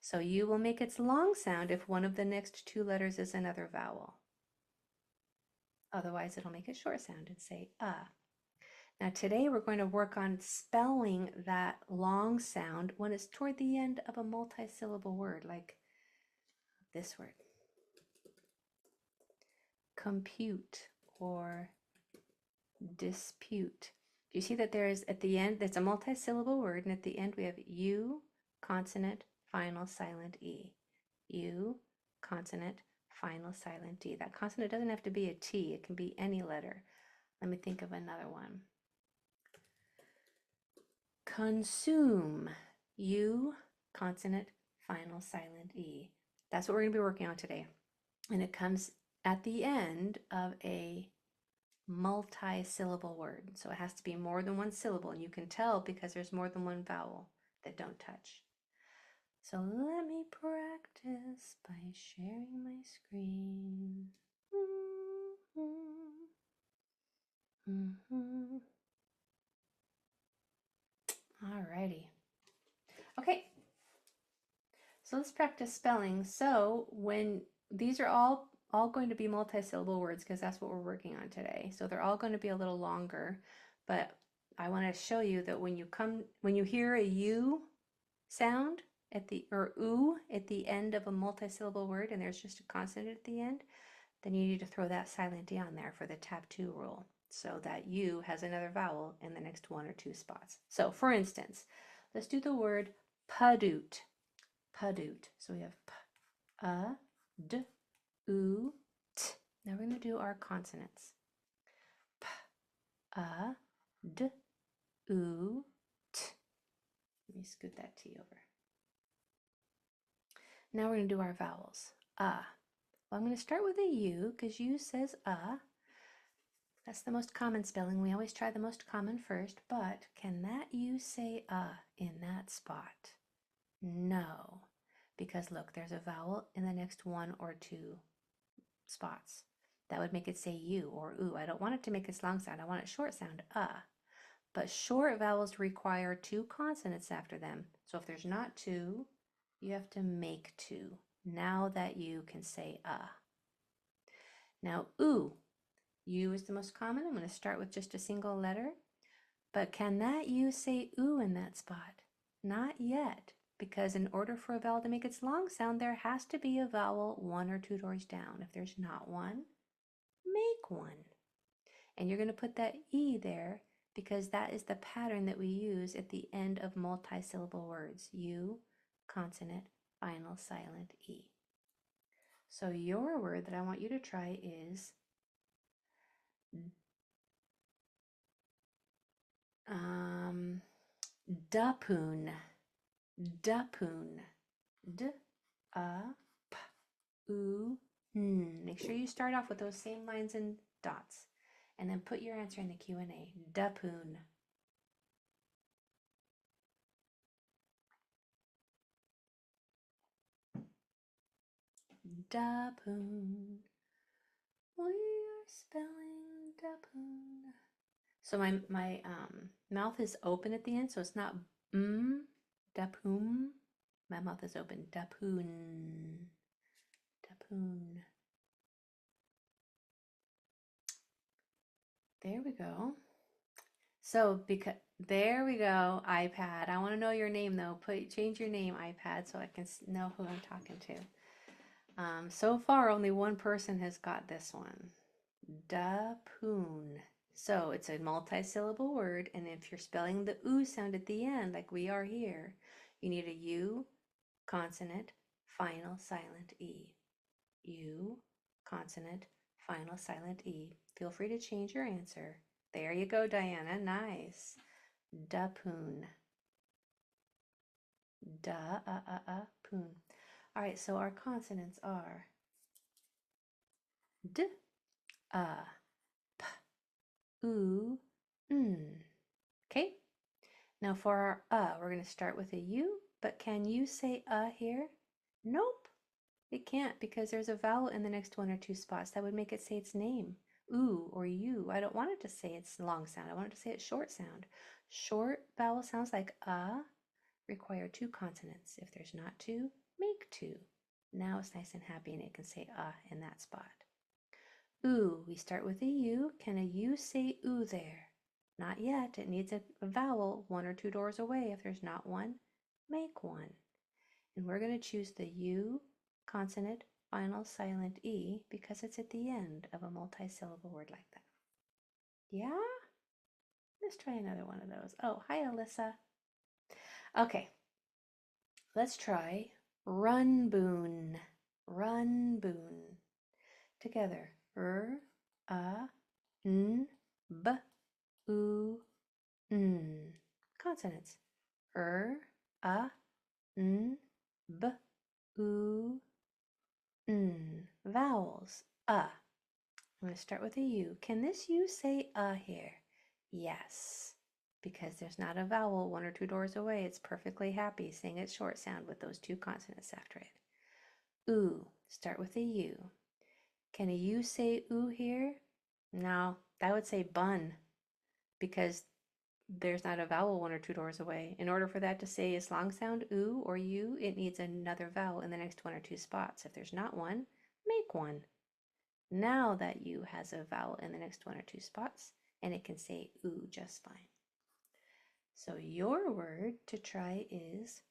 So U will make its long sound if one of the next two letters is another vowel. Otherwise, it'll make a short sound and say Now today we're going to work on spelling that long sound when it's toward the end of a multi-syllable word, like this word. Compute or dispute. Do you see that there is at the end, that's a multi-syllable word, and at the end we have U, consonant, final silent E. U, consonant, final silent E. That consonant doesn't have to be a T, it can be any letter. Let me think of another one. Consume. U, consonant, final silent E. That's what we're going to be working on today. And it comes at the end of a multi-syllable word. So it has to be more than one syllable, and you can tell because there's more than one vowel that don't touch. So let me practice by sharing my screen. Alrighty. Okay. So let's practice spelling. So when these are all going to be multi-syllable words because that's what we're working on today. So they're all going to be a little longer, but I want to show you that when you hear a U sound at the or oo at the end of a multi-syllable word and there's just a consonant at the end, then you need to throw that silent D on there for the tap 2 rule so that U has another vowel in the next one or two spots. So for instance, let's do the word padute. Padute. So we have p, d, oo, t. Now we're going to do our consonants. P, d, oo, t. Let me scoot that T over. Now we're going to do our vowels. Well, I'm going to start with a U because U says That's the most common spelling. We always try the most common first, but can that U say in that spot? No, because look, there's a vowel in the next one or two spots. That would make it say U or oo. I don't want it to make its long sound. I want it short sound, But short vowels require two consonants after them. So if there's not two, you have to make two. Now that U can say Now oo. U is the most common. I'm going to start with just a single letter. But can that U say oo in that spot? Not yet, because in order for a vowel to make its long sound, there has to be a vowel one or two doors down. If there's not one, make one. And you're going to put that E there because that is the pattern that we use at the end of multi-syllable words. U, consonant, final silent E. So your word that I want you to try is dapoon. Dapoon. D, a, p, oo, n. Make sure you start off with those same lines and dots, and then put your answer in the Q&A. Dapoon. Dapoon. We are spelling dapoon. So my mouth is open at the end, so it's not dapoon. My mouth is open. Dapoon. Dapoon. There we go. So there we go, iPad. I want to know your name though. Change your name, iPad, so I can know who I'm talking to. So far, only one person has got this one. Dapoon. So it's a multi-syllable word, and if you're spelling the oo sound at the end, like we are here, you need a U, consonant, final silent E. U, consonant, final silent E. Feel free to change your answer. There you go, Diana. Nice. Dapoon. Da-poon. All right, so our consonants are D, P, oo, n. Okay? Now for our we're going to start with a U, but can you say here? Nope. It can't because there's a vowel in the next one or two spots. That would make it say its name. Ooh or you. I don't want it to say its long sound. I want it to say its short sound. Short vowel sounds like require two consonants. If there's not two, make 2. Now it's nice and happy and it can say in that spot. Oo, we start with a U. Can a U say oo there? Not yet. It needs a vowel 1 or 2 doors away. If there's not one, make 1. And we're going to choose the U consonant final silent E because it's at the end of a multi-syllable word like that. Yeah? Let's try another one of those. Oh, hi, Alyssa. Okay, let's try run boon. Run boon. Together. N, b, oo, n. Consonants. N, b, oo, n. Vowels. I'm going to start with a U. Can this U say here? Yes. Because there's not a vowel 1 or 2 doors away, it's perfectly happy saying its short sound with those 2 consonants after it. Oo. Start with a U. Can a U say oo here? No, that would say bun because there's not a vowel 1 or 2 doors away. In order for that to say its long sound oo or U, it needs another vowel in the next 1 or 2 spots. If there's not one, make 1. Now that U has a vowel in the next 1 or 2 spots, and it can say oo just fine. So your word to try is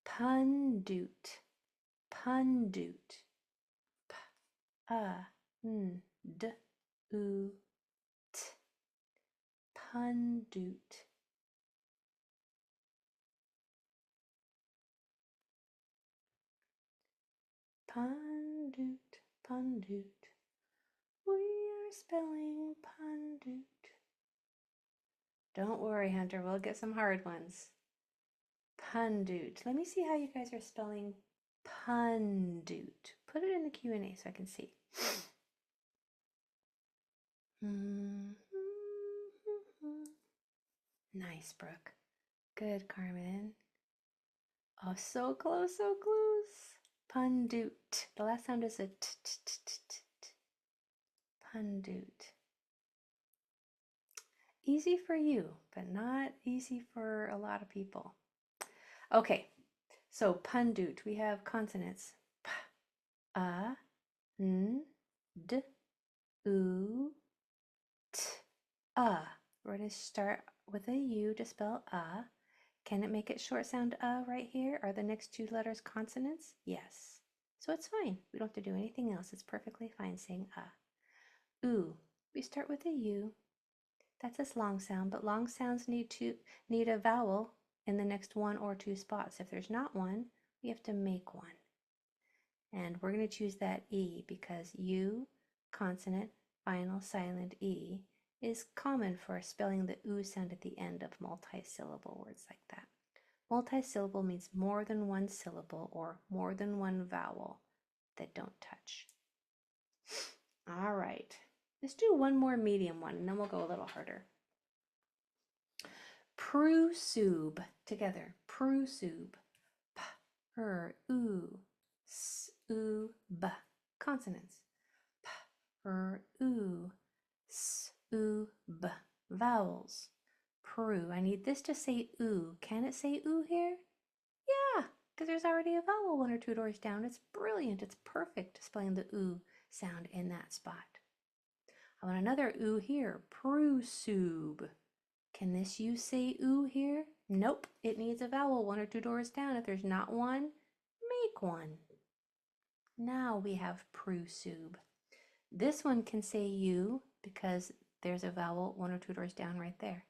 pundute. Pundute. P-a-n-d-u-t. Pundute. Pundute, pundute. We are spelling pundute. Don't worry, Hunter, we'll get some hard ones. Pundute. Let me see how you guys are spelling pundute. Put it in the Q&A so I can see. Nice, Brooke. Good, Carmen. Oh, so close, so close. Pundute. The last sound is a t. Pundute. Easy for you, but not easy for a lot of people. Okay, so pundute. We have consonants. P, a, n, d, u, t, a. We're going to start with a U to spell a. Can it make it short sound right here? Are the next 2 letters consonants? Yes. So it's fine. We don't have to do anything else. It's perfectly fine saying a. Oo. We start with a U. That's its long sound, but long sounds need a vowel in the next 1 or 2 spots. If there's not one, we have to make 1. And we're going to choose that E because U, consonant, final silent E, is common for spelling the oo sound at the end of multi-syllable words like that. Multi-syllable means more than 1 syllable or more than 1 vowel that don't touch. All right, let's do one more medium one and then we'll go a little harder. Prusube. Together. Prusube. P, r, oo, s, oo, b. Consonants. P, r, oo, s, oo, b. Vowels. Pru. I need this to say oo. Can it say oo here? Yeah, because there's already a vowel 1 or 2 doors down. It's brilliant. It's perfect spelling the oo sound in that spot. I want another oo here. Prusube. Can this U say oo here? Nope. It needs a vowel 1 or 2 doors down. If there's not one, make 1. Now we have prusube. This one can say U because there's a vowel 1 or 2 doors down right there.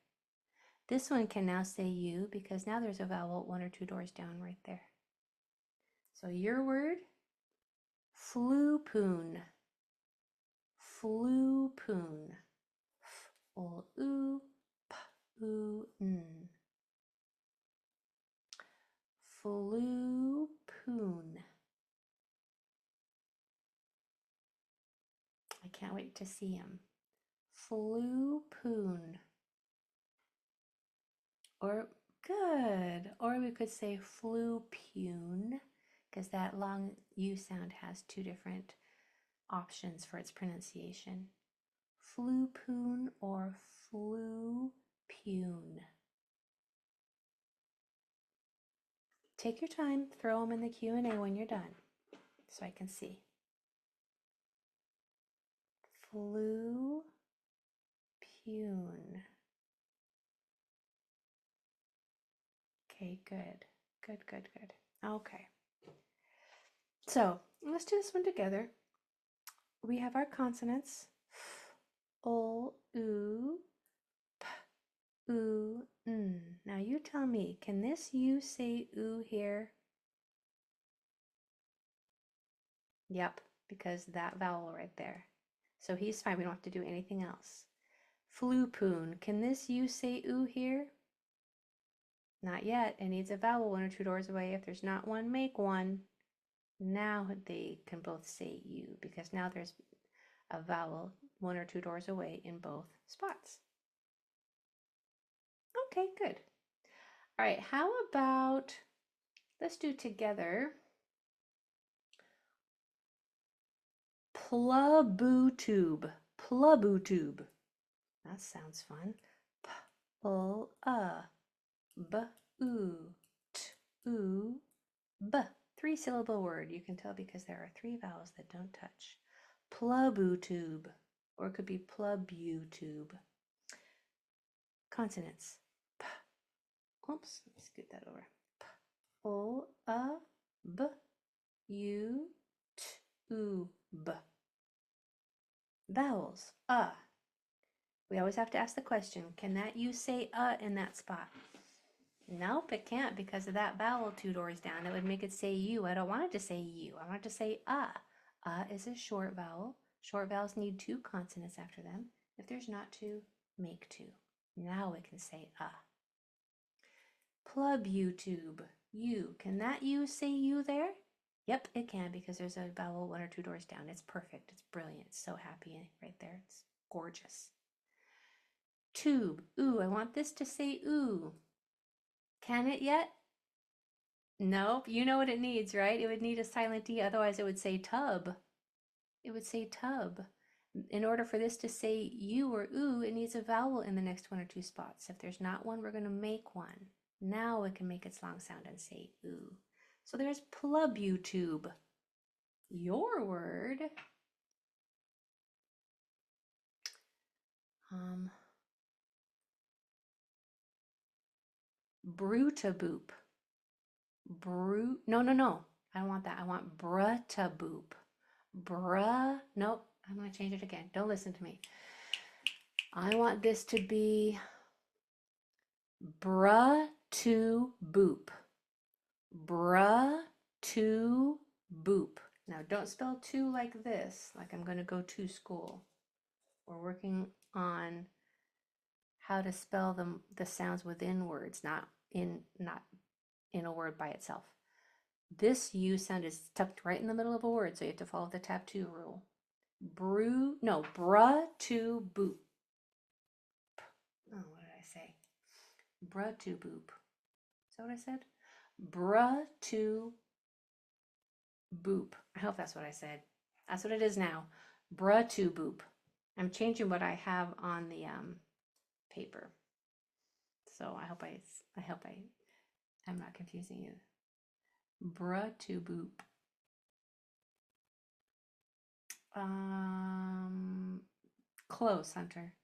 This one can now say U because now there's a vowel 1 or 2 doors down right there. So your word, flupoon. Flupoon. F-o-oo. N. Flupoon. I can't wait to see him. Flupoon. Or good. Or we could say flupune because that long U sound has 2 different options for its pronunciation. Flupoon or flupune. take your time, throw them in the Q&A when you're done so I can see. Flu, pune. Okay, good. Good, good, good. Okay. So let's do this one together. We have our consonants. O, U, P, U, N. Now you tell me, can this U say U here? Yep, because that vowel right there. So he's fine. We don't have to do anything else. Flupoon. Can this U say U here? Not yet. It needs a vowel 1 or 2 doors away. If there's not one, make one. Now they can both say U because now there's a vowel 1 or 2 doors away in both spots. Okay, good. All right, how about, let's do together, plubutube. Plubutube. That sounds fun. B. 3-syllable word. You can tell because there are 3 vowels that don't touch. Plubutube, or it could be plubutube. Consonants. P. Oops, let me scoot that over. P, O, A, B, U, T, U, B. Vowels. We always have to ask the question, can that U say in that spot? Nope, it can't because of that vowel 2 doors down. That would make it say U. I don't want it to say U. I want it to say is a short vowel. Short vowels need 2 consonants after them. If there's not 2, make 2. Now it can say Plubutube. U. Can that U say U there? Yep, it can because there's a vowel 1 or 2 doors down. It's perfect. It's brilliant. It's so happy right there. It's gorgeous. Tube. Ooh, I want this to say ooh. Can it yet? Nope. You know what it needs, right? It would need a silent E, otherwise it would say tub. It would say tub. In order for this to say U or ooh, it needs a vowel in the next 1 or 2 spots. If there's not one, we're going to make one. Now it can make its long sound and say ooh. So there's plubutube. Your word. Brutaboop. No. I don't want that. I want brutaboop. Nope. I'm going to change it again. Don't listen to me. I want this to be bratuboop. Bratuboop. Now don't spell two like this, like I'm going to go to school. We're working on how to spell the sounds within words, not in a word by itself. This U sound is tucked right in the middle of a word, so you have to follow the tab 2 rule. Bratuboop. Oh, what did I say? Bratuboop. Is that what I said? Bratuboop. I hope that's what I said. That's what it is now. Bratuboop. I'm changing what I have on the paper. So I hope I'm not confusing you. Bratuboop. Close, Hunter.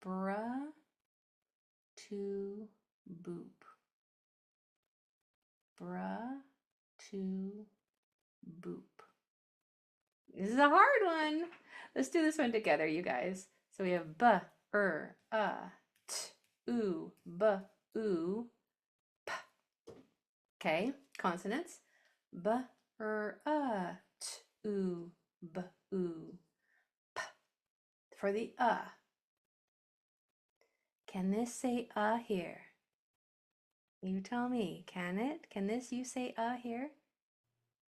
Bratuboop. Bratuboop. This is a hard one. Let's do this one together, you guys. So we have b, t, oo, b, oo, p. Okay, consonants. B, t, oo, b, oo, p. For the can this say here? You tell me, can it? Can this you say here?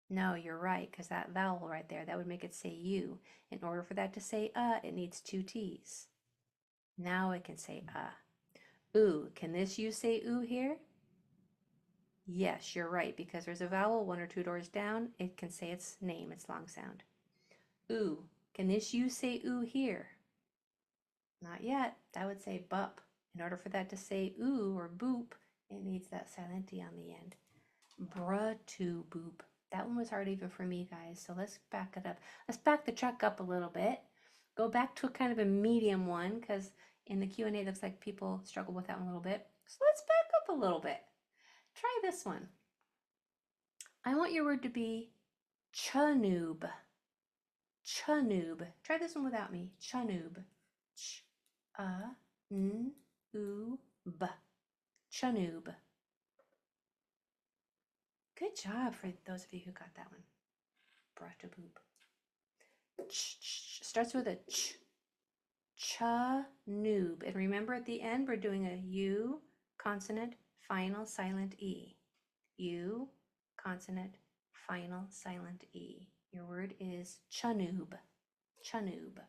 No, you're right, because that vowel right there, that would make it say U. In order for that to say it needs 2 T's. Now it can say Ooh, can this U say ooh here? Yes, you're right, because there's a vowel 1 or 2 doors down. It can say its name, its long sound. Ooh, can this U say ooh here? Not yet. That would say bup. In order for that to say ooh or boop, It needs that silent E on the end. Bruh-to-boop. That one was hard even for me, guys. So let's back it up. Let's back the truck up a little bit. Go back to a kind of a medium one, because in the Q&A it looks like people struggle with that one a little bit. So let's back up a little bit. Try this one. I want your word to be chanoob. Chanoob. Try this one without me. Chanoob. Ch-a-n-oob. Chanoob. Good job for those of you who got that one. Bruh-to-boop. Starts with a ch. Chanoob. And remember at the end we're doing a U consonant final silent E. U consonant final silent E. Your word is chanoob. Chanoob.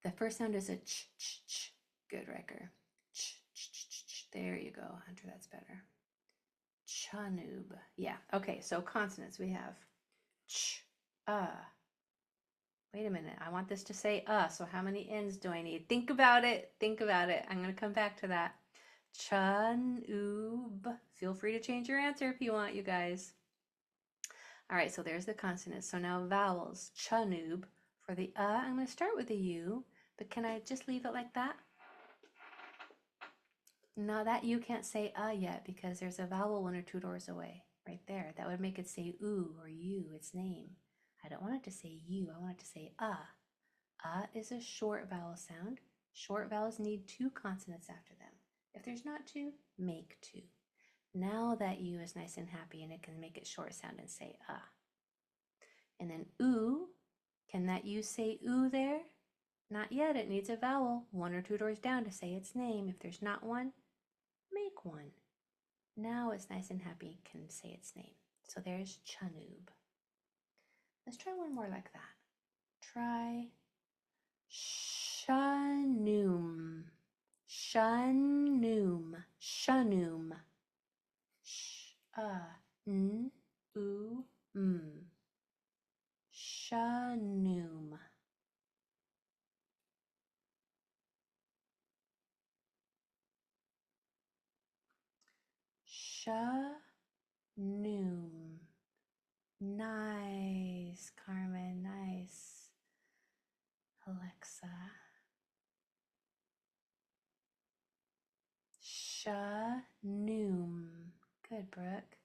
The first sound is a ch, ch, ch. Good, Riker. Ch, ch, ch, ch, ch. There you go, Hunter, that's better. Chanoob. Yeah, okay, so consonants we have ch, Wait a minute, I want this to say so how many N's do I need? Think about it, think about it. I'm gonna come back to that. Chanoob. Feel free to change your answer if you want, you guys. All right, so there's the consonants. So now vowels, chanoob. For the I'm gonna start with the U, but can I just leave it like that? No, that U can't say yet because there's a vowel 1 or 2 doors away, right there. That would make it say oo or you, its name. I don't want it to say you, I want it to say is a short vowel sound. Short vowels need 2 consonants after them. If there's not 2, make 2. Now that U is nice and happy and it can make it short sound and say And then oo, can that U say oo there? Not yet, it needs a vowel 1 or 2 doors down to say its name. If there's not one, make one. Now it's nice and happy, can say its name. So there's chanoob. Let's try one more like that. Try shanoom. Shanoom. Shanoom. Sh-n-oo-m. Shanoom. Shanoom. Nice, Carmen, nice. Alexa. Shanoom. Good, Brooke.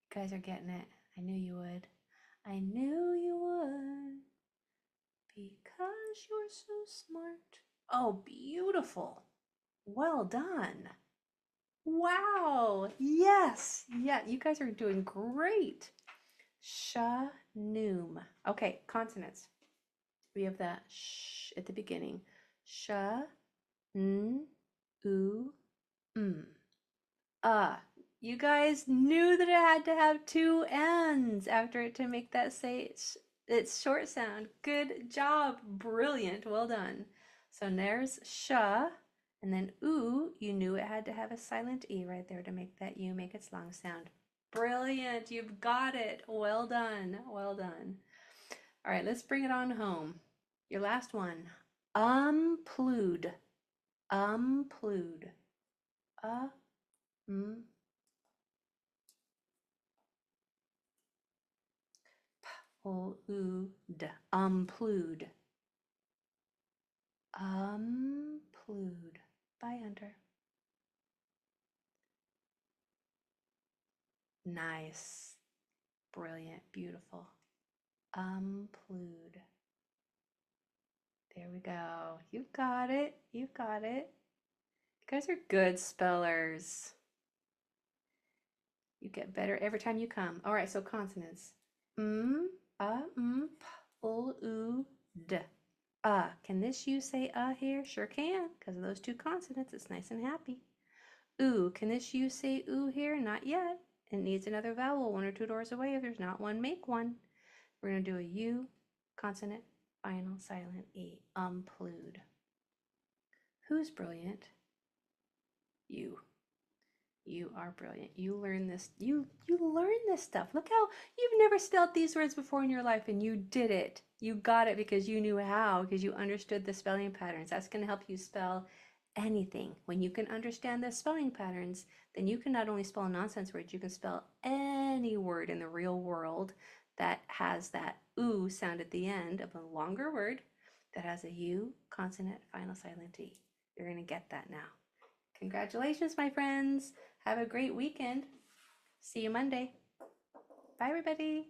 You guys are getting it. I knew you would. I knew you would. Because you're so smart. Oh, beautiful. Well done. Wow. Yes. Yeah, you guys are doing great. Shanoom. Okay, consonants. We have that sh at the beginning. Sh, n, oo, m. You guys knew that it had to have 2 N's after it to make that say its short sound. Good job. Brilliant. Well done. So there's sh, and then oo, you knew it had to have a silent E right there to make that U make its long sound. Brilliant. You've got it. Well done. Well done. All right, let's bring it on home. Your last one. Umplued. Umplued. Umplued. Umplued. Bye, Hunter. Nice. Brilliant. Beautiful. Umplued. There we go. You got it. You got it. You guys are good spellers. You get better every time you come. All right, so consonants. D. Can this U say here? Sure can, because of those 2 consonants. It's nice and happy. Ooh, can this U say ooh here? Not yet. It needs another vowel 1 or 2 doors away. If there's not one, make one. We're going to do a U consonant final silent E. Umplued. Who's brilliant? You. You are brilliant. You learn this. You learn this stuff. Look how you've never spelled these words before in your life and you did it. You got it because you knew how, because you understood the spelling patterns. That's going to help you spell anything. When you can understand the spelling patterns, then you can not only spell nonsense words, you can spell any word in the real world that has that oo sound at the end of a longer word that has a U consonant final silent E. You're going to get that now. Congratulations, my friends. Have a great weekend. See you Monday. Bye, everybody.